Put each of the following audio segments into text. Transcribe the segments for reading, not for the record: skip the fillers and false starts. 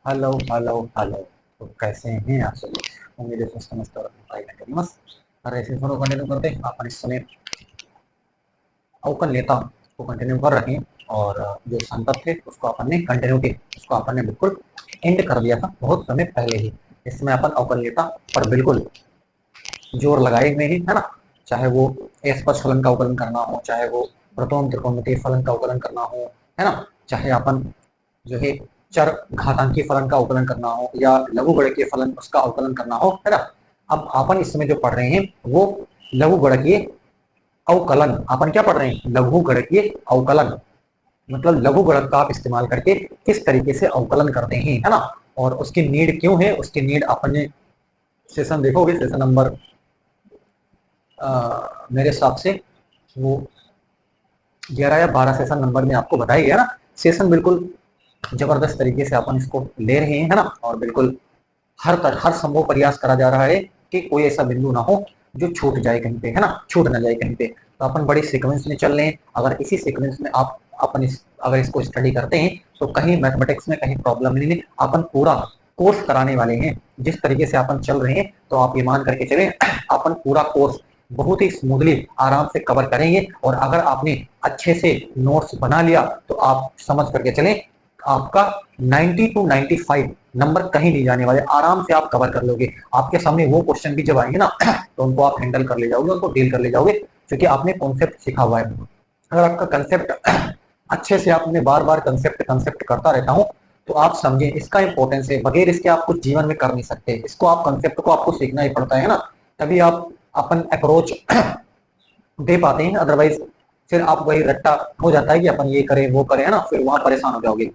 Hello hello hello. तो कैसे हैं आप सभी? उम्मीद है स्वस्थ मस्त और अपनी पढ़ाई करके मस्त। और ऐसे थोड़ा कंटिन्यू करते हैं अपन इस समय अवकल लेता उसको कंटिन्यू कर रहे हैं। और जो संतत थे उसको अपन ने कंटिन्यूटी उसको अपन ने बिल्कुल एंड कर दिया था बहुत समय पहले ही। इसमें अपन अवकल लेता पर बिल्कुल जोर लगाए हुए हैं, है ना। चाहे वो स्पर्श फलन का अवकलन करना हो, चाहे वो प्रथम त्रिकोणमितीय फलन का अवकलन करना हो, है ना। चाहे अपन जो है चर घातांकीय फलन का अवकलन करना हो या लघु गणकीय फलन उसका अवकलन करना हो, है ना। अब अपन इस समय जो पढ़ रहे हैं वो लघु गणकीय अवकलन। अपन क्या पढ़ रहे हैं? लघु गणकीय अवकलन। मतलब लघु गणक का आप इस्तेमाल करके किस तरीके से अवकलन करते हैं, है ना। और उसकी नीड क्यों है, उसकी नीड अपन ने सेशन देखोगे, सेशन नंबर मेरे हिसाब से वो 11 या 12 सेशन नंबर में आपको बताया गया ना। सेशन बिल्कुल जबरदस्त तरीके से अपन इसको ले रहे हैं, है ना। और बिल्कुल हर संभव प्रयास करा जा रहा है कि कोई ऐसा बिंदु ना हो जो छूट जाए कहीं पे, है ना, छूट ना जाए कहीं पे। तो अपन बड़े सीक्वेंस में चल रहे हैं। अगर इसी सीक्वेंस में आप अपन अगर इसको स्टडी करते हैं तो कहीं मैथमेटिक्स में कहीं प्रॉब्लम नहीं है। अपन पूरा कोर्स कराने वाले हैं जिस तरीके से अपन चल रहे हैं। तो आप ये मान करके चले अपन पूरा कोर्स बहुत ही स्मूथली आराम से कवर करेंगे। और अगर आपने अच्छे से नोट्स बना लिया तो आप समझ करके चलें आपका 90 टू 95 नंबर कहीं नहीं जाने वाले, आराम से आप कवर कर लोगे। आपके सामने वो क्वेश्चन भी जब आएंगे ना तो उनको आप हैंडल कर ले जाओगे, उनको डील कर ले जाओगे, क्योंकि आपने कॉन्सेप्ट सीखा हुआ है। अगर आपका कंसेप्ट अच्छे से आपने बार बार कंसेप्ट कंसेप्ट करता रहता हूँ तो आप समझे इसका इंपॉर्टेंस है। बगैर इसके आप कुछ जीवन में कर नहीं सकते। इसको आप कंसेप्ट को आपको सीखना ही पड़ता है ना, तभी आप अपन अप्रोच दे पाते हैं। अदरवाइज फिर आप वही रट्टा हो जाता है कि अपन ये करें वो करें, है ना, फिर वहां परेशान हो जाओगे।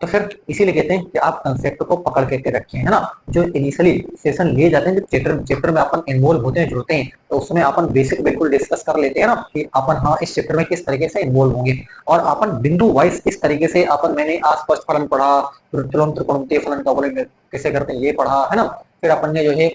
तो फिर इसीलिए कहते हैं कि आप कंसेप्ट को पकड़ के रखें, है ना। जो इनिशियली सेशन लिए जाते हैं, जब चैप्टर चैप्टर में अपन इन्वॉल्व होते हैं, जुड़ते हैं, तो उसमें अपन बेसिक बिल्कुल डिस्कस कर लेते हैं ना कि अपन हाँ इस चैप्टर में किस तरीके से इन्वॉल्व होंगे। और अपन बिंदु वाइज किस तरीके से अपन मैंने आसपास फलन पढ़ा, त्रिकोणमितीय फलन का फलन कैसे करते हैं ये पढ़ा, है ना। फिर अपन ने जो है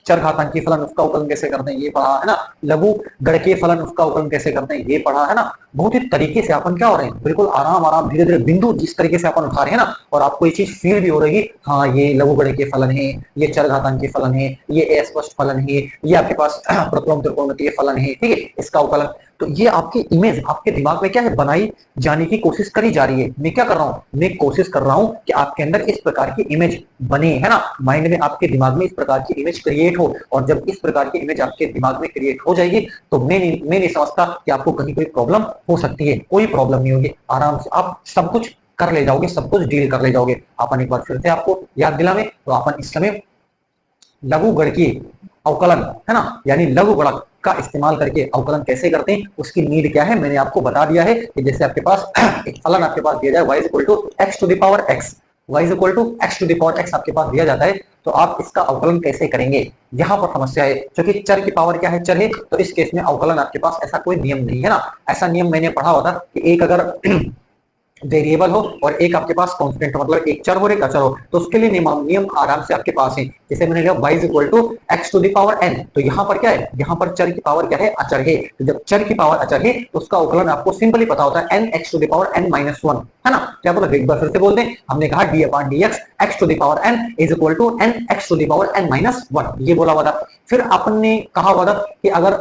चर घातांकी फलन उसका अवकलन कैसे करते हैं ये पढ़ा, है ना। लघु गणकीय फलन उसका अवकलन कैसे करते हैं ये पढ़ा, है ना। बहुत ही तरीके से अपन क्या हो रहे हैं, बिल्कुल आराम आराम धीरे धीरे बिंदु जिस तरीके से अपन उठा रहे हैं ना। और आपको ये चीज फील भी हो रही है, हाँ ये लघु गणकीय फलन है, ये चर घातांकी फलन है, ये अस्पष्ट फलन है, ये आपके पास प्रथम त्रिकोणमितीय फलन है, ठीक है, इसका अवकलन। तो ये आपकी इमेज आपके दिमाग में क्या है, बनाई जाने की कोशिश करी जा रही है। मैं क्या कर रहा हूं, मैं कोशिश कर रहा हूं कि आपके अंदर इस प्रकार की इमेज बने, है ना। माइंड में आपके दिमाग में इस प्रकार की इमेज क्रिएट हो। और जब इस प्रकार की इमेज आपके दिमाग में क्रिएट हो जाएगी तो मैं नहीं समझता कि आपको कहीं कोई प्रॉब्लम हो सकती है। कोई प्रॉब्लम नहीं होगी, आराम से आप सब कुछ कर ले जाओगे, सब कुछ डील कर ले जाओगे। अपन एक बार फिर से आपको याद दिलावे तो अपन इस समय लघु गणकीय अवकलन, है ना, यानी लघु गणक का इस्तेमाल करके अवकलन कैसे करते हैं, उसकी नीड क्या है मैंने आपको बता दिया है। कि जैसे आपके पास एक फलन आपके पास दिया जाए y equal to x to the power x, y equal to x to the power x आपके पास दिया जाता है, तो आप इसका अवकलन कैसे करेंगे। यहाँ पर समस्या है क्योंकि चर की पावर क्या है, चर है, तो इस केस में अवकलन आपके पास ऐसा कोई नियम नहीं है ना। ऐसा नियम मैंने पढ़ा हुआ था कि एक अगर वेरिएबल हो और एक आपके पास कांस्टेंट हो, मतलब एक चर हो और एक अचर हो, तो उसके लिए नियम आराम से आपके पास है। जैसे मैंने लिया y equal to x to the power n, तो यहाँ पर क्या है, यहाँ पर चर की पावर क्या है, अचर है। तो जब चर की पावर अचर है तो उसका अवकलन आपको सिंपली पता होता है n x to the power n minus one, है ना। क्या बोला, एक बार फिर से बोल दें, हमने कहा d upon D x x to the power n is equal to n x to the power n minus one, ये बोला हुआ था। फिर अपन ने कहा हुआ था कि अगर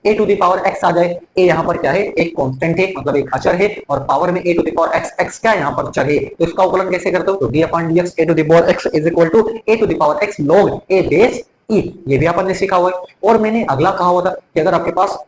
a to the power x आ जाए, a यहाँ पर क्या है, एक कांस्टेंट है, मतलब एक अचर है, और पावर में a to the power x, x क्या है यहाँ पर चर है, तो इसका अवकलन कैसे करते हो, तो d upon dx a to the power x is equal to a to the power x log a base e, ये भी अपन ने सीखा हुआ है। और मैंने अगला कहा हुआ था कि अगर आपके पास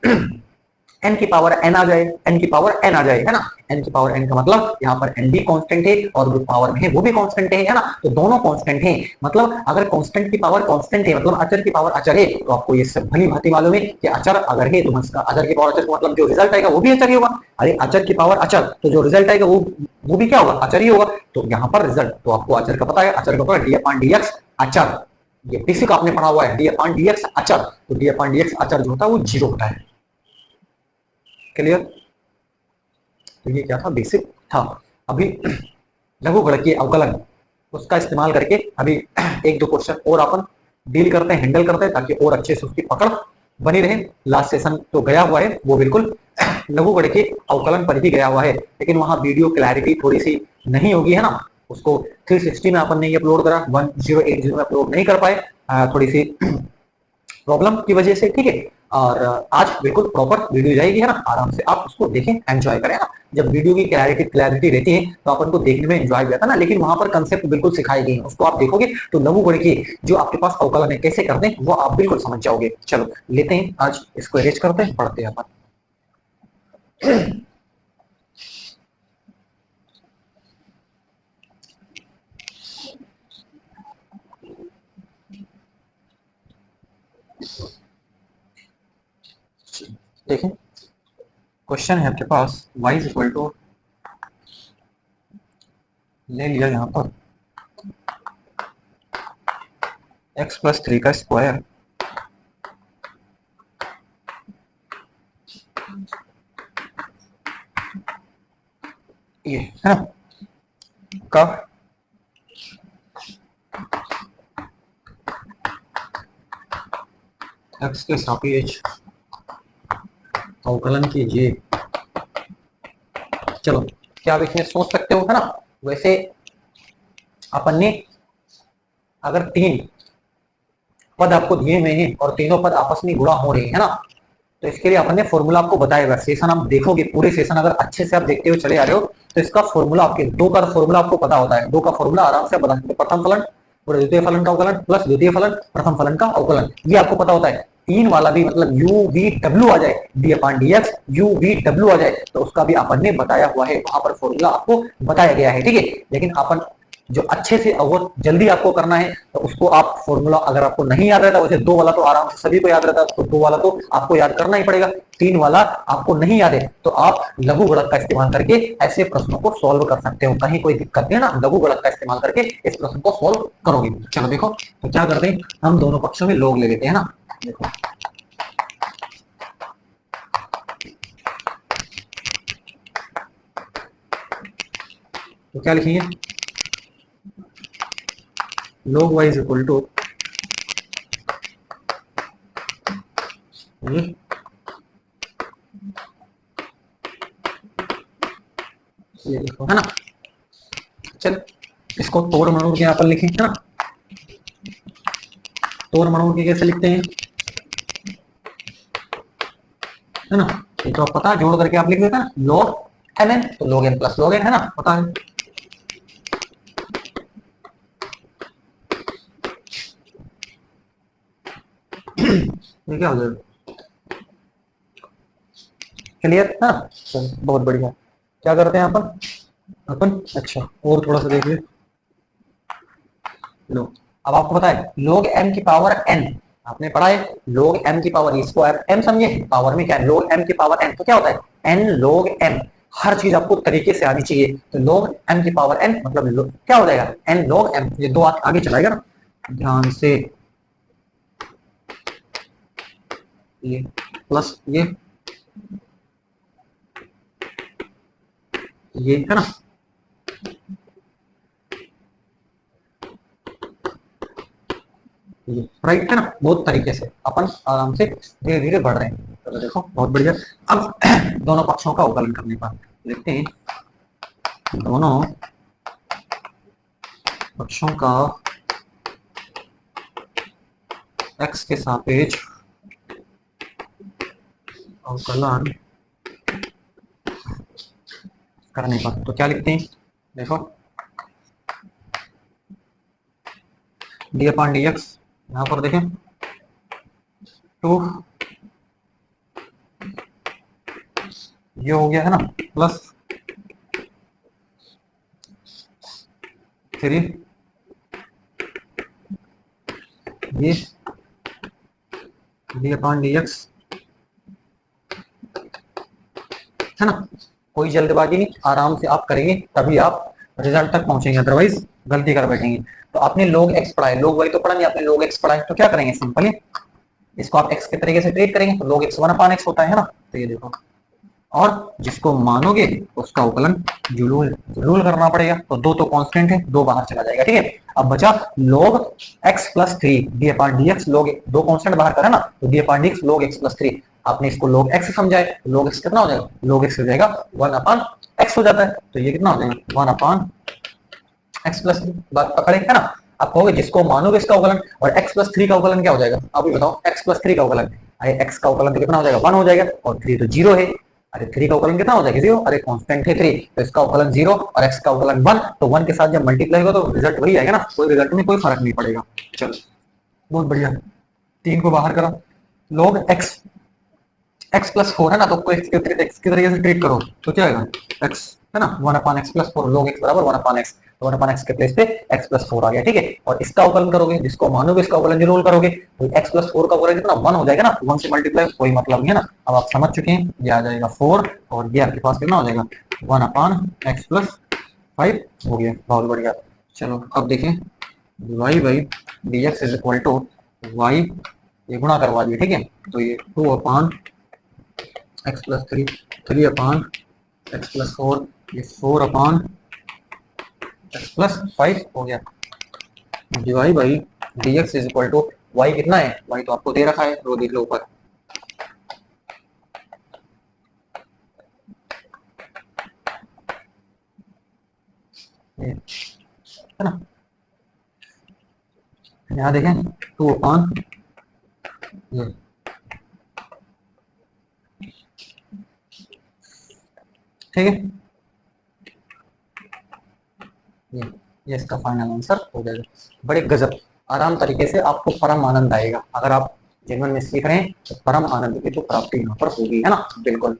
n की पावर n आ जाए, n की पावर n आ जाए, है ना, n की पावर n का मतलब यहाँ पर n भी कांस्टेंट है और जो पावर में है वो भी कांस्टेंट है ना, तो दोनों कांस्टेंट हैं। मतलब अगर कांस्टेंट की पावर कांस्टेंट है, मतलब अचर की पावर अचर है, तो आपको ये सब भली भांति मालूम है कि अचर अगर है तो इसका अचर की पावर अचर, मतलब जो रिजल्ट आएगा वो भी अचर ही होगा। अरे अचर की पावर अचर, तो जो रिजल्ट आएगा वो भी क्या होगा, अचर ही होगा। तो यहाँ पर रिजल्ट तो आपको अचर का पता है, अचर का पता है डी अपॉन डी एक्स अचर, ये बेसिक आपने पढ़ा हुआ है, डी अपॉन डी एक्स अचर, तो डी अपॉन डी एक्स अचर जो होता है वो जीरो होता है। क्लियर, तो ये क्या था, बेसिक था। अभी लघु गणकीय अवकलन उसका इस्तेमाल करके अभी एक दो क्वेश्चन और अपन डील करते हैं, हैंडल करते हैं, ताकि और अच्छे से उसकी पकड़ बनी रहे। लास्ट सेशन तो गया हुआ है वो बिल्कुल लघु गणकीय अवकलन पर ही गया हुआ है, लेकिन वहां वीडियो क्लैरिटी थोड़ी सी नहीं होगी, है ना, उसको 360 में अपन ने ये अपलोड करा, 1080 में अपलोड नहीं कर पाए, थोड़ी सी प्रॉब्लम की वजह से, ठीक है। और आज बिल्कुल प्रॉपर वीडियो जाएगी, है ना, आराम से आप उसको देखें, एंजॉय करें ना। जब वीडियो की क्लैरिटी रहती है तो अपन को देखने में एंजॉय भी आता है ना, लेकिन वहां पर कंसेप्ट बिल्कुल सिखाई गई है, उसको आप देखोगे तो लघु गणित की जो आपके पास अवकलन है कैसे करते हैं वो आप बिल्कुल समझ जाओगे। चलो लेते हैं, आज इसको अरेंज करते हैं, पढ़ते हैं अपन। देखें, क्वेश्चन है आपके पास y इज इक्वल टू, ले लिया यहाँ पर x प्लस 3 का स्क्वायर ये है ना, का x के सापेक्ष अवकलन कीजिए। चलो क्या आप इसमें सोच सकते हो, है ना। वैसे अपन ने अगर 3 पद आपको दिए हुए हैं और तीनों पद आपस में गुणा हो रहे हैं, है ना, तो इसके लिए अपन ने फॉर्मूला आपको बताएगा। सेशन आप देखोगे, पूरे सेशन अगर अच्छे से आप देखते हुए चले आ रहे हो तो इसका फॉर्मूला, आपके 2 का फॉर्मूला आपको पता होता है। 2 का फॉर्मूला आराम से बता सकते हो, प्रथम फलन और द्वितीय फलन का अवकलन प्लस द्वितीय फलन प्रथम फलन का अवकलन, ये आपको पता होता है। 3 वाला भी मतलब यू वी डब्ल्यू आ जाए, D upon D X U V W आ जाए तो उसका भी अपन ने बताया हुआ है, वहां पर फॉर्मूला आपको बताया गया है, ठीक है। लेकिन अपन जो अच्छे से और जल्दी आपको करना है तो उसको आप फॉर्मूला, अगर आपको नहीं याद रहता, वैसे 2 वाला तो आराम से सभी को याद रहता है, तो 2 वाला तो आपको याद करना ही पड़ेगा। 3 वाला आपको नहीं याद है तो आप लघु गुणक का इस्तेमाल करके ऐसे प्रश्नों को सॉल्व कर सकते हो। कहीं कोई दिक्कत नहीं है ना, लघु गुणक का इस्तेमाल करके इस प्रश्न को सॉल्व करोगे। चलो देखो, तो क्या करते हैं, हम दोनों पक्षों में log ले लेते हैं ना। देखो तो क्या लिखेंगे, log y is equal to ये देखो, है ना। चल इसको तोड़ मरोड़ के यहाँ पर लिखें, है ना। तोड़ मरोड़ के कैसे लिखते हैं, है ना, ये तो पता है, जोड़ करके आप लिख देते हैं ना, log mn तो log n plus log n, है ना, पता है। ये क्या हो जाएगा, क्लियर है ना। बहुत बढ़िया। क्या करते हैं अपन अच्छा और थोड़ा सा देख ले लो। अब आपको पता है log m की पावर n, आपने पढ़ा है log m की पावर स्क्वायर, m समझे, पावर में क्या है, log m की पावर n, तो क्या होता है n log m। हर चीज आपको तरीके से आनी चाहिए, तो log m की पावर n मतलब क्या हो जाएगा, n log m। ये 2 आगे चलाएगा ना, ध्यान से, ये प्लस ये है ना, राइट है ना। बहुत तरीके से अपन आराम से धीरे धीरे बढ़ रहे हैं। तो देखो बहुत बढ़िया। अब दोनों पक्षों का अवकलन करने पर देखते हैं, दोनों पक्षों का x के सापेक्ष अवकलन करने पर तो क्या लिखते हैं, देखो डी अपॉन डी एक्स, यहाँ पर देखें 2 ये हो गया है ना, प्लस 3 ये डी अपॉन डी एक्स, है ना। कोई जल्दबाजी नहीं, आराम से आप करेंगे तभी आप रिजल्ट तक पहुंचेंगे, अदरवाइज गलती कर बैठेंगे। तो आपने log x पढ़ा है, log y तो पढ़ा नहीं, आपने log x पढ़ा है, तो क्या करेंगे, सिंपल है इसको आप x के तरीके से ट्रीट करेंगे, तो log x 1/x होता है ना। तो ये देखो, और जिसको मानोगे उसका अवकलन जुलूल करना पड़ेगा, तो 2 तो कांस्टेंट है, 2 बाहर चला जाएगा, ठीक है। अब बचा log x plus 3 D upon D x, log 2 constant बाहर करा ना, तो D upon D x log x plus 3। आपने इसको log x समझा है, log x कितना हो जाएगा, log x हो जाएगा 1/x हो जाता है, तो ये कितना हो जाएगा 1/x एक्स प्लस थ्री, बात पकड़े है ना। आप कहोगे जिसको मानोगे इसका अवकलन, और एक्स प्लस थ्री का अवकलन क्या हो जाएगा, आप ही बताओ। एक्स प्लस थ्री का अवकलन, अरे एक्स का अवकलन तो कितना हो जाएगा, वन हो जाएगा, और थ्री तो जीरो है। अरे थ्री का अवकलन कितना हो जाएगा, जीरो, अरे कांस्टेंट है थ्री, तो इसका अवकलन जीरो और एक्स का अवकलन वन, तो वन के साथ जब मल्टीप्लाई होगा तो रिजल्ट वही आएगा ना, कोई रिजल्ट में कोई फर्क नहीं पड़ेगा। चलो बहुत बढ़िया, तीन को बाहर करा, log x, x plus four है ना, तो एक्स की तरीके से ट्रीट करो तो क्या आएगा, एक्स है ना, one upon X plus four, log x बराबर वन अपान एक्स, तो वन अपान एक्स के प्लेस पे एक्स प्लस फोर आ गया, ठीक है। और इसका अवकलन करोगे, जिसको मानोगे इसका अवकलन जो रोल करोगे, तो एक्स प्लस फोर का अवकलन कितना, वन हो जाएगा ना, वन से मल्टीप्लाई कोई मतलब नहीं है ना। अब आप समझ चुके हैं, ये आ जाएगा फोर, और ये आपके पास कितना हो जाएगा, one upon X plus five हो गया, बहुत बढ़िया। चलो अब देखें, Y by D x is equal to Y, ये गुणा करवा दिए, ठीक है, तो ये two upon X plus three, three upon X plus four, ये four upon X plus five हो गया, D Y by D x is equal to Y कितना है, वाई तो आपको दे रखा है, रो देख लो ऊपर, है ना, यहाँ देखें टू अपान ये, ठीक है, ये इसका फाइनल आंसर हो जाएगा। बड़े गजब आराम तरीके से आपको परम आनंद आएगा, अगर आप जीवन में सीख रहे हैं तो परम आनंद की तो प्राप्ति यहाँ पर होगी, है ना, बिल्कुल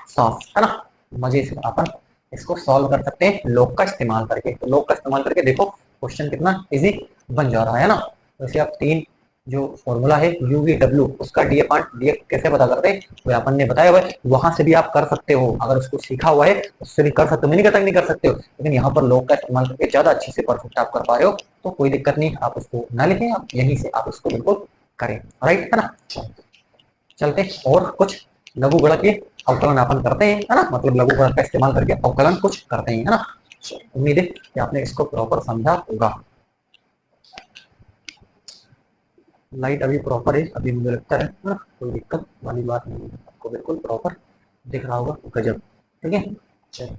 साफ, है ना। मजे से अपन इसको सॉल्व कर सकते हैं लॉग का इस्तेमाल करके, तो लॉग का इस्तेमाल करके देखो क्वेश्चन कितना इजी बन जा रहा है ना। वैसे आप तीन जो फॉर्मूला है यू वी डब्ल्यू, उसका डी अपॉन डी एक्स कैसे पता करते हैं, वो अपन ने बताया हुआ है, वहां से भी आप कर सकते हो, अगर उसको सीखा हुआ है उससे भी कर सकते हो, मैं नहीं कहता नहीं कर सकते हो, लेकिन यहाँ पर लॉग का इस्तेमाल करके ज्यादा अच्छे से परफेक्ट आप कर पा रहे हो, तो कोई दिक्कत नहीं, आप उसको ना लिखें, आप यहीं से आप उसको बिल्कुल करें, राइट है ना। चलते और कुछ लघु गणक के अवकलन अपन करते हैं, है ना, मतलब लघु गणक का इस्तेमाल करके अवकलन कुछ करते हैं, है ना। उम्मीद है कि आपने इसको प्रॉपर समझा होगा। लाइट अभी प्रॉपर है, अभी मुझे लगता है ना, कोई दिक्कत वाली बात नहीं है, आपको बिल्कुल प्रॉपर दिख रहा होगा, गजब, ठीक है। चलिए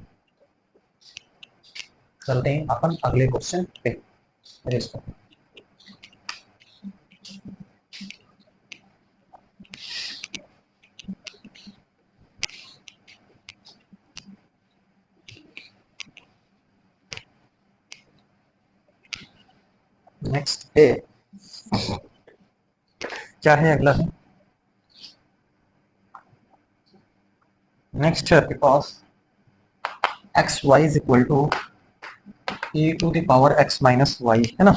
चलते हैं अपन अगले क्वेश्चन पे, इसको नेक्स्ट है, क्या है अगला है, नेक्स्ट है आपके पास X Y is equal to A to the power x minus Y, है ना,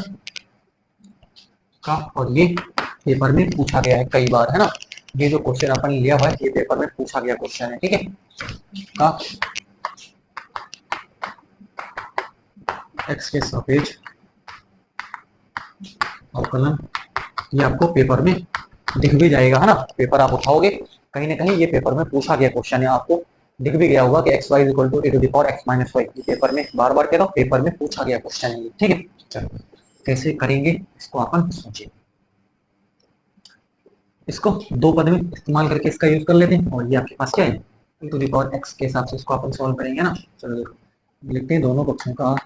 का, और ये पेपर में पूछा गया है कई बार, है ना, ये जो क्वेश्चन अपन लिया हुआ है ये पेपर में पूछा गया क्वेश्चन है, ठीक है, का एक्स के सापेक्ष अवकलन, ये आपको पेपर में दिख भी जाएगा, है ना, पेपर आप उठाओगे कहीं ना कहीं ये पेपर में पूछा गया क्वेश्चन है, आपको दिख भी गया होगा कि x y equal to A to the power x minus y, ये पेपर में बार बार कह रहा हूँ, पेपर में पूछा गया क्वेश्चन है, ठीक है। चलो कैसे करेंगे इसको अपन सोचिए, इसको दो पद में इस्तेमाल करके इसका यूज कर लेते हैं, और ये आपके पास क्या है e to the power x के हिसाब से इसको अपन सॉल्व करेंगे ना। चलो देखो लिखते हैं दोनों पक्षों का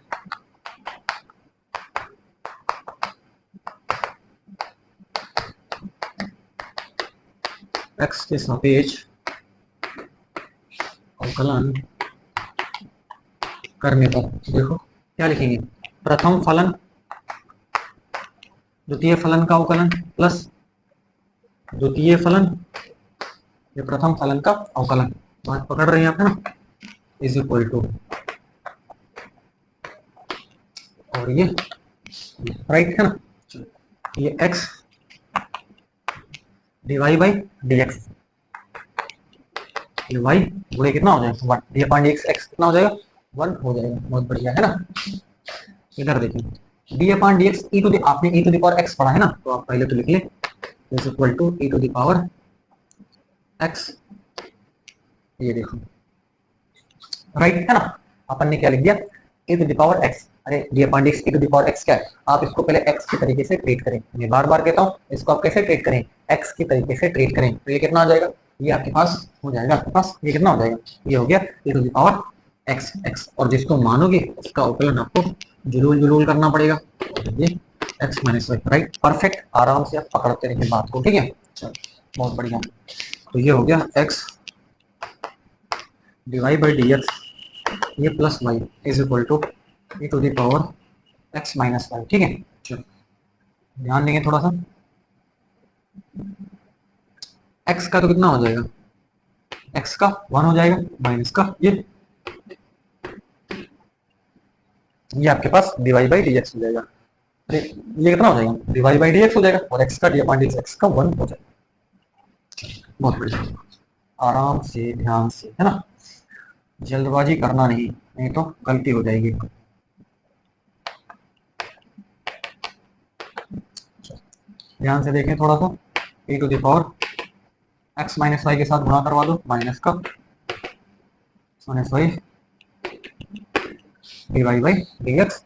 x के सापेक्ष अवकलन करने पर देखो क्या लिखेंगे, प्रथम फलन द्वितीय फलन का अवकलन प्लस द्वितीय फलन, ये प्रथम फलन का अवकलन, बात पकड़ रहे हैं आप, है ना, इज इक्वल टू, और ये राइट है ना, ये x Dibai by D X, ये y गुणे कितना हो जाएगा one, D upon x, x कितना हो जाएगा वन हो जाएगा, बहुत बढ़िया, है ना। इधर देखिए d upon D x e to the, आपने e to the power x पढ़ा है ना, तो आप पहले तो लिख ले is equal to E to the power x, ये देखो राइट है ना, अपन ने क्या लिख दिया e to the power x, अरे d upon D x e to the power x क्या है, आप इसको पहले x की तरीके से ट्रीट करें, मैं बार बार कहता हूँ इसको आप कैसे ट्रीट करें, x की तरीके से ट्रीट करें, तो ये कितना आ जाएगा, ये आपके पास हो जाएगा, आपके पास ये कितना हो जाएगा, ये हो गया e to the power x, x, और जिसको मानोगे उसका अवकलन आपको जुलूल जुलूल करना पड़ेगा, ये x minus y, right. Perfect, आराम से आप पकड़ते रहिए बात को, ठीक है। चलो बहुत बढ़िया। तो ये हो गया X divide by D X ये plus Y is equal to E to the power x minus Y, ठीक है। चलो ध्यान देंगे थोड़ा सा, एक्स का तो कितना हो जाएगा, एक्स का 1 हो जाएगा, माइनस का ये आपके पास D Y by D x हो जाएगा। अरे ये कितना हो जाएगा, D Y by D x हो जाएगा, और एक्स का डी अपॉन डी एक्स का 1 हो जाएगा। बहुत बढ़िया, आराम से ध्यान से, है ना, जल्दबाजी करना नहीं, नहीं तो गलती हो जाएगी। ध्यान से देखें थोड़ा सा, e to the power x minus y के साथ गुणा करवा दो, माइनस का minus y d Y by D x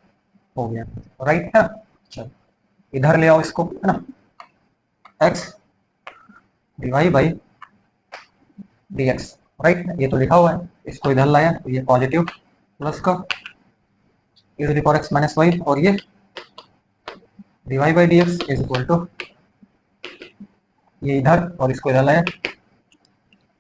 हो गया, राइट है। चलो इधर ले आओ इसको, है ना, x d Y by D x, right, ये तो लिखा हुआ है, इसको इधर लाया तो ये पॉजिटिव प्लस का e to the power x minus y, और ये d Y by D x is equal to ये इधर और इसको इधर लाया।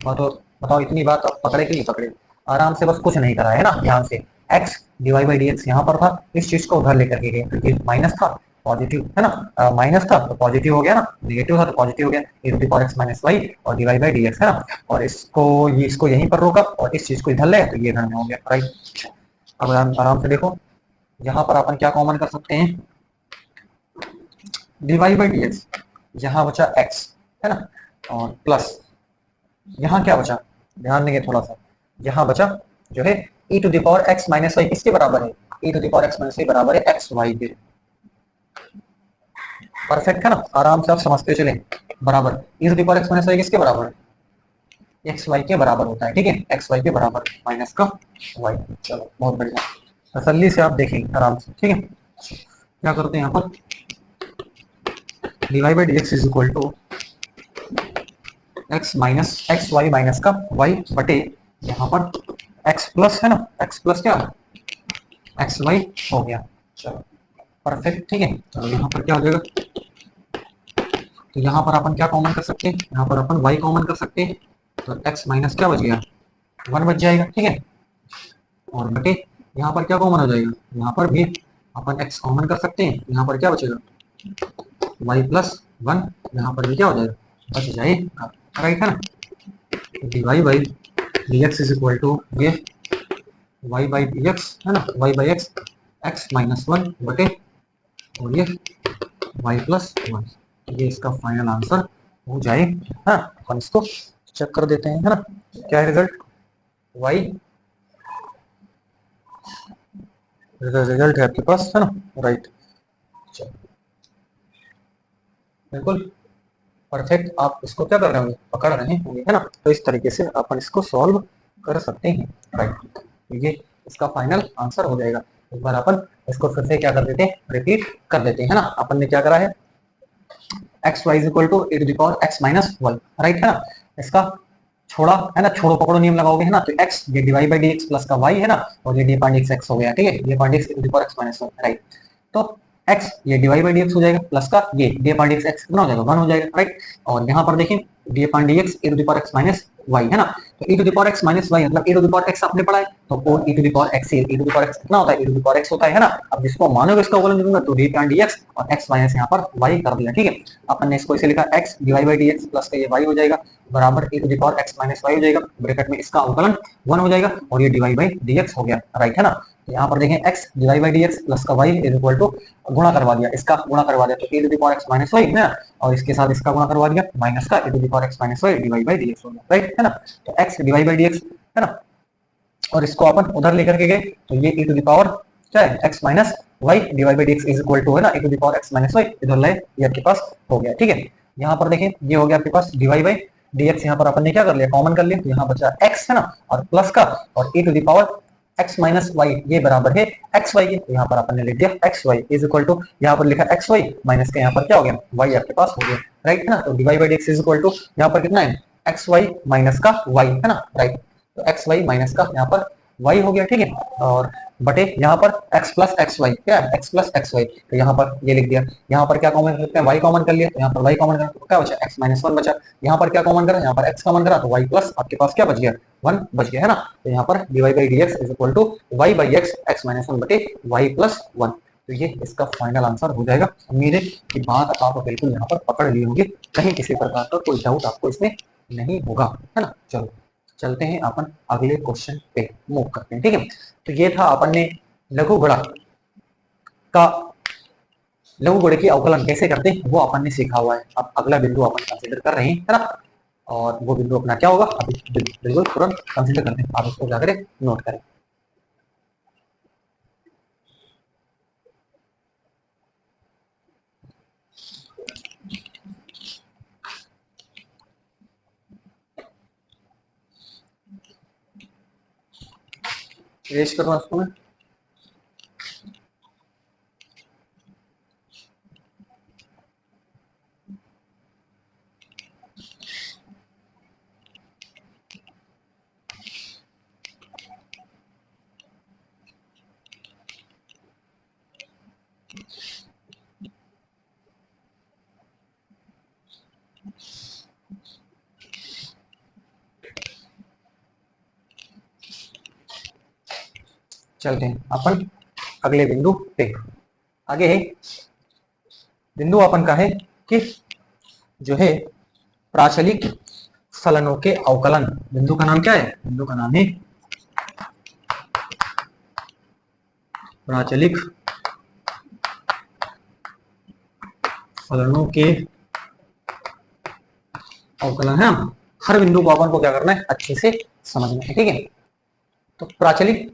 तो बताओ इतनी बात आप पकड़े कि नहीं पकड़े, आराम से, बस कुछ नहीं करा है ना, ध्यान से। X divide by D x यहाँ पर था, इस चीज को उधर लेकर के गए, तो ये माइनस था पॉजिटिव, है ना, माइनस था तो पॉजिटिव हो गया ना, नेगेटिव था तो पॉजिटिव हो गया, e to the power x minus y और डिवाइड बाई डी एक्स, है ना, और इसको यहीं पर रोका और इस चीज को इधर ले, तो ये इधर में हो गया, राइट। अब आराम से देखो, यहाँ पर अपन क्या कॉमन कर सकते हैं, डिवाइड बाई डी एक्स, यहाँ बचा एक्स, है ना, और प्लस यहाँ क्या बचा, ध्यान देंगे थोड़ा सा, यहाँ बचा जो है e to the power x minus y किसके बराबर है, e to the power x minus y बराबर है एक्स वाई के। परफेक्ट है ना, आराम से आप समझते चले, बराबर e to the power x minus y किसके बराबर है, एक्स वाई के बराबर होता है, ठीक है, एक्स वाई के बराबर माइनस का वाई। चलो बहुत बढ़िया, तसल्ली से आप देखेंगे आराम से, ठीक है। क्या करते हैं यहाँ पर, d Y by D x is equal to x minus x y minus का वाई बटे यहाँ पर एक्स प्लस, है ना, एक्स प्लस क्या एक्स वाई हो गया। चलो परफेक्ट, ठीक है। चलो यहाँ पर क्या हो जाएगा, तो यहाँ पर अपन क्या कॉमन कर सकते हैं, यहाँ पर अपन वाई कॉमन कर सकते हैं, तो एक्स माइनस क्या बच गया 1 बच जाएगा, ठीक है, और बटे यहाँ पर क्या कॉमन हो जाएगा, यहाँ पर भी अपन एक्स कॉमन कर सकते हैं, यहाँ पर क्या बचेगा वाई प्लस 1, यहाँ पर भी क्या हो जाएगा बच जाएगा, राइट है ना। D Y by D x is equal to ये वाई बाई डी एक्स, है ना, y by x x minus 1 बटे और ये वाई प्लस 1, ये इसका फाइनल आंसर हो जाएगा। हाँ अपन इसको चेक कर देते हैं, है ना, क्या है रिजल्ट, वाई रिजल्ट है आपके पास, है ना, राइट। बिल्कुल परफेक्ट, आप इसको क्या कर रहे होंगे, पकड़ रहे होंगे, है ना, तो इस तरीके से अपन इसको सॉल्व कर सकते हैं, राइट। ये इसका फाइनल आंसर हो जाएगा। एक बार अपन इसको फिर से क्या कर देते हैं, रिपीट कर देते हैं, है ना। अपन ने क्या करा है, x Y is equal to e to the power x minus 1, right है ना, इसका छोड़ा, है ना, छोड़ो पकड़ो नियम लगाओगे, है ना, तो x ये divide by D x plus का y, है ना, और ये डी अपॉन डी एक्स हो गया, ठीक है, d upon D x e to the power x minus 1, right. तो x ये डिवाइड बाई डी एक्स हो जाएगा प्लस का ये डी अपॉन डी एक्स कितना हो जाएगा 1 हो जाएगा, राइट। और यहाँ पर देखें d upon D x e to the power x minus y, है ना, तो e to the power x minus y मतलब e to the power x आपने पढ़ा है, तो और e to the power x e to the power x कितना होता है, e to the power x होता है ना। अब जिसको मानोगे इसका अवकलन लिखूंगा तो डी अपॉन डी एक्स और x माइनस यहाँ पर y कर दिया, ठीक है। अपन ने इसको इसे लिखा x divide by D x plus का ये y हो जाएगा बराबर e to the power x minus y हो जाएगा, ब्रैकेट में इसका अवकलन 1 हो जाएगा और ये डिवाइड बाई डी एक्स हो गया, राइट है ना। तो यहाँ पर देखें x divide by D x plus का y इज इक्वल टू गुणा करवा दिया, इसका गुणा करवा दिया तो e to the power x minus y है, और इसके साथ इसका गुणा करवा दिया माइनस का e to the power x minus y divide by D x हो गया, राइट है ना। तो x divide by D x, है ना, और इसको अपन उधर लेकर के गए तो ये e टू द पावर क्या है x minus y divide by D x is equal to, है ना, e to the power x minus y इधर लाए, ये आपके पास हो गया, ठीक है। यहाँ पर देखें ये हो गया आपके पास डिवाइड बाई डी एक्स, यहाँ पर अपन ने क्या कर लिया कॉमन कर लिया, तो यहाँ बचा x, है ना, और प्लस का और e to the power x minus y ये बराबर है एक्स वाई के, तो यहाँ पर अपन ने लिख दिया x Y is equal to, यहाँ पर लिखा एक्स वाई माइनस का यहाँ पर क्या हो गया y आपके पास हो गया, राइट है ना। तो divide by D x is equal to यहाँ पर कितना है एक्स वाई माइनस का y, है ना, राइट। तो एक्स वाई माइनस का यहाँ पर y हो गया, ठीक है। और बटे यहाँ पर x प्लस एक्स वाई, क्या है x प्लस एक्स वाई, तो यहाँ पर ये लिख दिया। यहाँ पर क्या कॉमन कर सकते हैं, y कॉमन कर लिया, तो यहाँ पर y कॉमन करा तो क्या बचा x माइनस वन बचा। यहाँ पर क्या कॉमन करा, यहाँ पर x कॉमन करा तो y प्लस आपके पास क्या बच गया 1 बच गया है ना। तो यहाँ पर dy by D x is equal to y by x x minus one बटे वाई प्लस वन। तो ये इसका फाइनल आंसर हो जाएगा। उम्मीद है कि बात आप बिल्कुल यहाँ पर पकड़ ली होगी, कहीं किसी प्रकार का कोई डाउट आपको इसमें नहीं होगा, है ना। चलो चलते हैं अपन अगले क्वेश्चन पे मूव करते हैं, ठीक है। तो ये था अपन ने लघु का लघु गुणे की अवकलन कैसे करते हैं वो अपन ने सीखा हुआ है। अब अगला बिंदु अपन कंसीडर कर रहे हैं, है ना। और वो बिंदु अपना क्या होगा अभी बिल्कुल तुरंत कंसीडर करते हैं, आप उसको जाकर नोट करें। रेस करना उसको मैं चलते हैं अपन अगले बिंदु पे। आगे है बिंदु अपन का है कि जो है प्राचलिक फलनों के अवकलन। बिंदु का नाम क्या है, बिंदु का नाम है प्राचलिक फलनों के अवकलन है। हर बिंदु को अपन को क्या करना है अच्छे से समझना है, ठीक है। तो प्राचलिक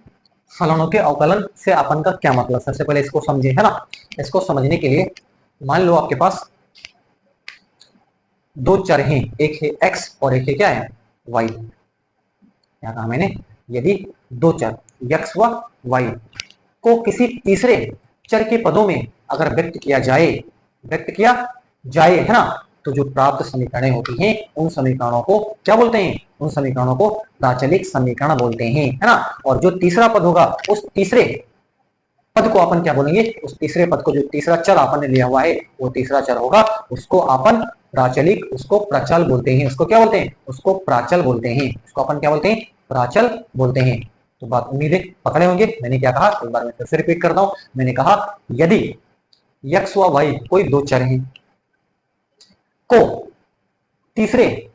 फलनों के अवकलन से अपन का क्या मतलब, सबसे पहले इसको समझे, है ना। इसको समझने के लिए मान लो आपके पास दो चर हैं, एक है x और एक है क्या है y। क्या कहा मैंने, यदि दो चर x व y को किसी तीसरे चर के पदों में अगर व्यक्त किया जाए है ना, तो जो प्राप्त समीकरणें होती हैं उन समीकरणों को क्या बोलते हैं, उन समीकरणों को प्राचलिक समीकरण बोलते हैं, है ना। और जो तीसरा पद होगा उस तीसरे पद को अपन क्या बोलेंगे, उस तीसरे पद को जो तीसरा चर अपन ने लिया हुआ है वो तीसरा चर होगा, उसको अपन प्राचलिक, उसको प्राचल बोलते हैं। उसको क्या बोलते हैं, उसको प्राचल बोलते हैं। उसको अपन क्या बोलते हैं, प्राचल बोलते हैं। तो बात उम्मीद है पकड़े होंगे। मैंने क्या कहा, एक बार मैं फिर से रिपीट करता हूं। मैंने कहा यदि x व y कोई दो चर हैं को तीसरे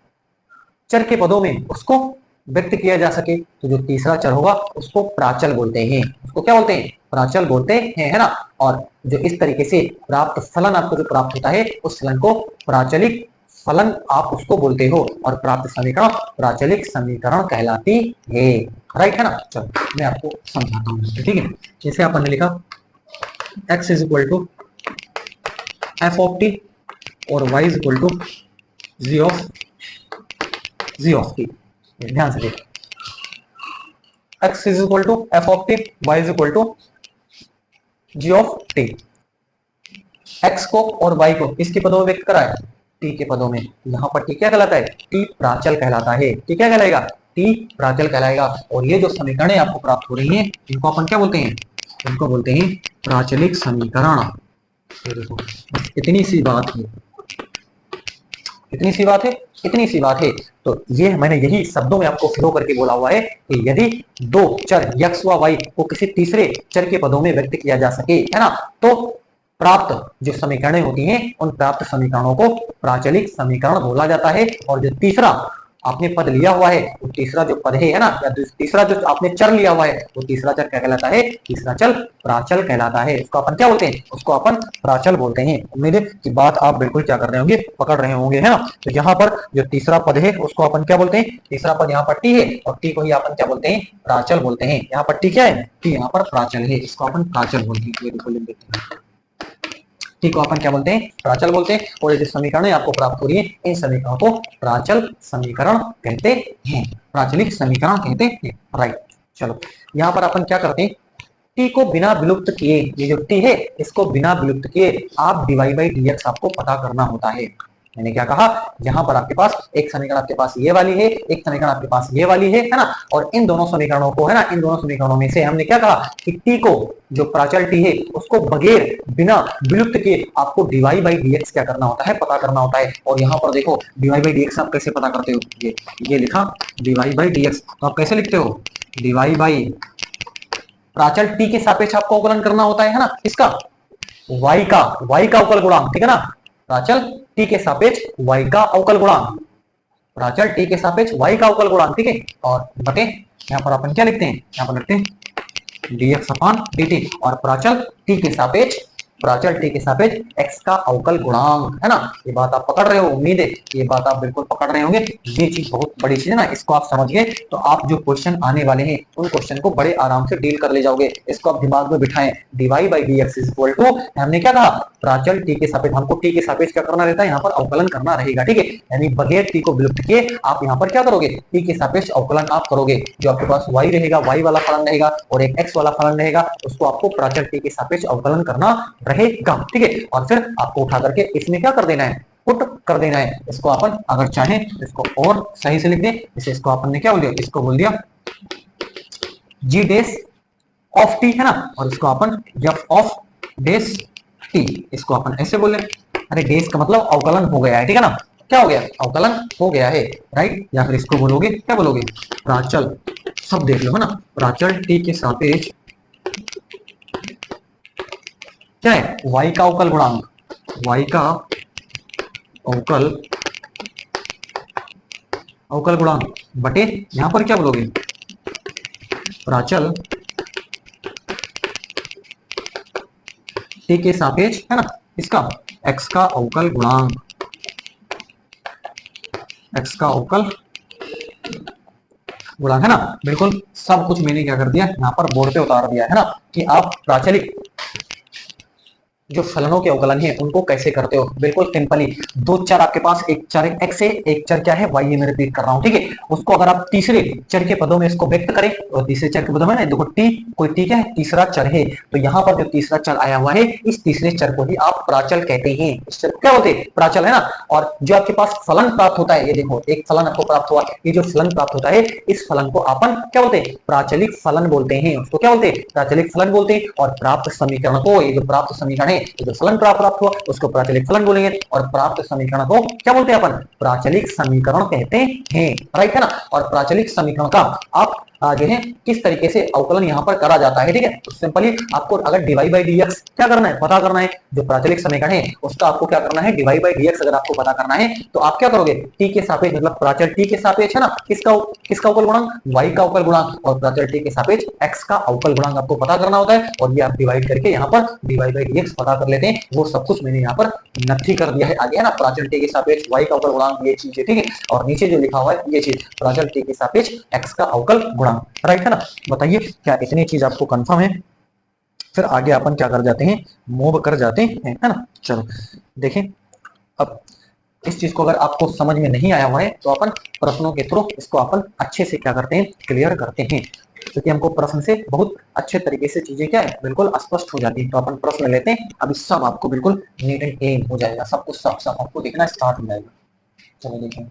चर के पदों में उसको व्यक्त किया जा सके, तो जो तीसरा चर होगा उसको प्राचल बोलते हैं। उसको क्या बोलते हैं, प्राचल बोलते हैं, है ना। और जो इस तरीके से प्राप्त फलन आपको जो प्राप्त होता है उस फलन को प्राचलिक फलन आप उसको बोलते हो, और प्राप्त समीकरण प्राचलिक समीकरण कहलाती है, राइट है ना। चलो मैं आपको समझाता हूँ, ठीक है। जैसे अपन ने लिखा x is equal to f of t और y is equal to g of t. ध्यान से देखिए, x is equal to f of t, y is equal to g of t. x को और y को किसके पदों में व्यक्त करा है, t के पदों में। यहाँ पर t क्या कहलाता है, t प्राचल कहलाता है। t क्या कहलाएगा, t प्राचल कहलाएगा। और ये जो समीकरणें आपको प्राप्त हो रही हैं इनको अपन क्या बोलते हैं, इनको बोलते हैं प्राचलिक समीकरण। देखो इतनी सी बात है, इतनी सी बात है, इतनी सी बात है। तो ये मैंने यही शब्दों में आपको फ्लो करके बोला हुआ है कि यदि दो चर x व y को किसी तीसरे चर के पदों में व्यक्त किया जा सके, है ना, तो प्राप्त जो समीकरणें होती हैं उन प्राप्त समीकरणों को प्राचलिक समीकरण बोला जाता है। और जो तीसरा आपने पद लिया हुआ है, वो तीसरा जो पद है ना, या तीसरा जो आपने चर लिया हुआ है वो तीसरा चर क्या कहलाता है, तीसरा चर प्राचल कहलाता है। उसको अपन क्या बोलते हैं, उसको अपन प्राचल बोलते हैं। उम्मीद है कि बात आप बिल्कुल क्या कर रहे होंगे, पकड़ रहे होंगे, है ना। तो यहाँ पर जो तीसरा पद है उसको अपन क्या बोलते हैं, तीसरा पद यहाँ पर टी है और टी को ही अपन क्या बोलते हैं, प्राचल बोलते हैं। यहाँ पर टी क्या है, टी यहाँ पर प्राचल है, इसको अपन प्राचल बोलते हैं। बिल्कुल लिख देते हैं, टी को अपन क्या बोलते हैं, प्राचल बोलते हैं। और ये जो समीकरण आपको प्राप्त हो रही है इन समीकरणों को प्राचल समीकरण कहते हैं, प्राचलिक समीकरण कहते हैं, राइट। चलो यहाँ पर अपन क्या करते हैं, टी को बिना विलुप्त किए, ये जो टी है इसको बिना विलुप्त किए आप dy बाई dx आपको पता करना होता है। मैंने क्या कहा, यहाँ पर आपके पास एक समीकरण आपके पास ये वाली है, एक समीकरण आपके पास ये वाली है ना, और इन दोनों समीकरणों को है ना, इन दोनों समीकरणों में से हमने क्या कहा कि टी को, जो प्राचल टी है, उसको बगैर बिना विलुप्त के आपको डीवाई बाई डीएक्स क्या करना होता है, पता करना होता है। और यहाँ पर देखो डीवाई बाई डीएक्स आप कैसे पता करते हो, ये लिखा डीवाई बाई डीएक्स, तो आप कैसे लिखते हो, डीवाई बाई प्राचल टी के सापेक्ष आपको अवकलन करना होता है ना, इसका y का अवकल गुणांक, ठीक है ना, प्राचल t के सापेक्ष y का अवकल गुणांक, प्राचल t के सापेक्ष y का अवकल गुणांक, ठीक है। और बटे यहाँ पर अपन क्या लिखते हैं, यहाँ पर लिखते हैं dx अपान dt, और प्राचल t के सापेक्ष x का अवकल गुणांक, है ना। ये बात आप पकड़ रहे हो, उम्मीद है ये बात आप बिल्कुल पकड़ रहे होंगे। ये चीज बहुत बड़ी चीज है ना, इसको आप समझ गए तो आप जो क्वेश्चन आने वाले हैं उन क्वेश्चन को बड़े आराम से डील कर ले जाओगे। इसको आप दिमाग में बिठाएं, dy by dx is equal to, हमने क्या कहा, प्राचल t के सापेक्ष, हमको t के सापेक्ष क्या करना रहता है, यहाँ पर अवकलन करना रहेगा, ठीक है। यानी बगैर t को विलुप्त किए आप यहाँ पर क्या करोगे, t के सापेक्ष अवकलन आप करोगे। जो आपके पास y रहेगा, y वाला फलन रहेगा, और एक x वाला फलन रहेगा, उसको आपको प्राचल t के सापेक्ष अवकलन करना रहेगा, ठीक है। और फिर आपको उठा करके इसमें क्या कर देना है, पुट कर देना है। इसको अपन अगर चाहें इसको और सही से लिख दें, इसे इसको अपन ने क्या बोल दिया, इसको बोल दिया जी डेस ऑफ टी, है ना, और इसको अपन एफ ऑफ डेस टी, इसको अपन ऐसे बोले। अरे डेस का मतलब अवकलन हो गया है, ठीक है ना, क्या हो गया, अवकलन हो गया है, राइट। या फिर इसको बोलोगे, क्या बोलोगे, प्राचल, सब देख लो, है ना, प्राचल टी के सापेक्ष क्या है, y का अवकल गुणांक, y का अवकल गुणांक बटे यहां पर क्या बोलोगे, प्राचल t के सापेक्ष, है ना, इसका x का अवकल गुणांक, x का अवकल गुणांक, है ना। बिल्कुल सब कुछ मैंने क्या कर दिया, यहाँ पर बोर्ड पे उतार दिया, है ना, कि आप प्राचलिक जो फलनों के अवकलन है उनको कैसे करते हो, बिल्कुल सिंपली। दो चर आपके पास, एक चर x है, एक चर क्या है, y है, मैं रिपीट कर रहा हूं, ठीक है। उसको अगर आप तीसरे चर के पदों में इसको व्यक्त करें, और तीसरे चर के पदों में ना देखो t, कोई t क्या है, तीसरा चर है, तो यहाँ पर जो तीसरा चर आया हुआ है, इस तीसरे चर को ही आप प्राचल कहते हैं। इस चर क्या होते हैं, प्राचल, है ना। और जो आपके पास फलन प्राप्त होता है, ये देखो एक फलन आपको प्राप्त हुआ, ये जो फलन प्राप्त होता है, इस फलन को अपन क्या बोलते हैं, प्राचलिक फलन बोलते हैं, उसको क्या बोलते हैं, प्राचलिक फलन बोलते हैं। और प्राप्त समीकरण को, ये जो प्राप्त समीकरण है, जो फलन प्राप्त हुआ उसको प्राचलिक फलन बोलेंगे, और प्राप्त समीकरण को क्या बोलते हैं अपन, प्राचलिक समीकरण कहते हैं, राइट, है ना। और प्राचलिक समीकरण का आप जो है किस तरीके से अवकलन यहाँ पर करा जाता है, ठीक है। तो सिंपली आपको अगर डीवाई बाई डीएक्स क्या करना है, पता करना है, जो प्राचलिक समीकरण है उसका आपको क्या करना है, डीवाई बाई डीएक्स अगर आपको पता करना है तो आप क्या करोगे, टी के सापेक्ष, मतलब प्राचल टी के सापेक्ष, है ना, किसका अवकल गुणांक, y का अवकल गुणांक, और प्राचल टी के सापेक्ष x का अवकल गुणांक आपको पता करना होता है। और ये आप डिवाइड करके यहाँ पर डीवाई बाई डीएक्स पता कर लेते हैं। वो सब कुछ मैंने यहाँ पर नथी कर दिया है आगे, है ना, प्राचल टी के सापेक्ष y का अवकल गुणांक, ये चीज है, ठीक है। और नीचे जो लिखा हुआ है ये चीज, प्राचल टी के सापेक्ष x का अवकल गुणांक, राइट, है ना। बताइए क्या इतनी चीज आपको कंफर्म है। फिर आगे अपन क्या कर जाते हैं, मूव कर जाते हैं, है ना। चलो देखें, अब इस चीज को अगर आपको समझ में नहीं आया हुआ है तो अपन प्रश्नों के थ्रू इसको अपन अच्छे से क्या करते हैं, क्लियर करते हैं, क्योंकि हमको प्रश्न से बहुत अच्छे तरीके से चीजें क्या है, बिल्कुल स्पष्ट हो जाती है। तो अपन प्रश्न लेते हैं, अभी सब आपको बिल्कुल नीट एंड क्लीन हो जाएगा, सब कुछ साफ साफ आपको दिखना स्टार्ट हो जाएगा। चलो देखें,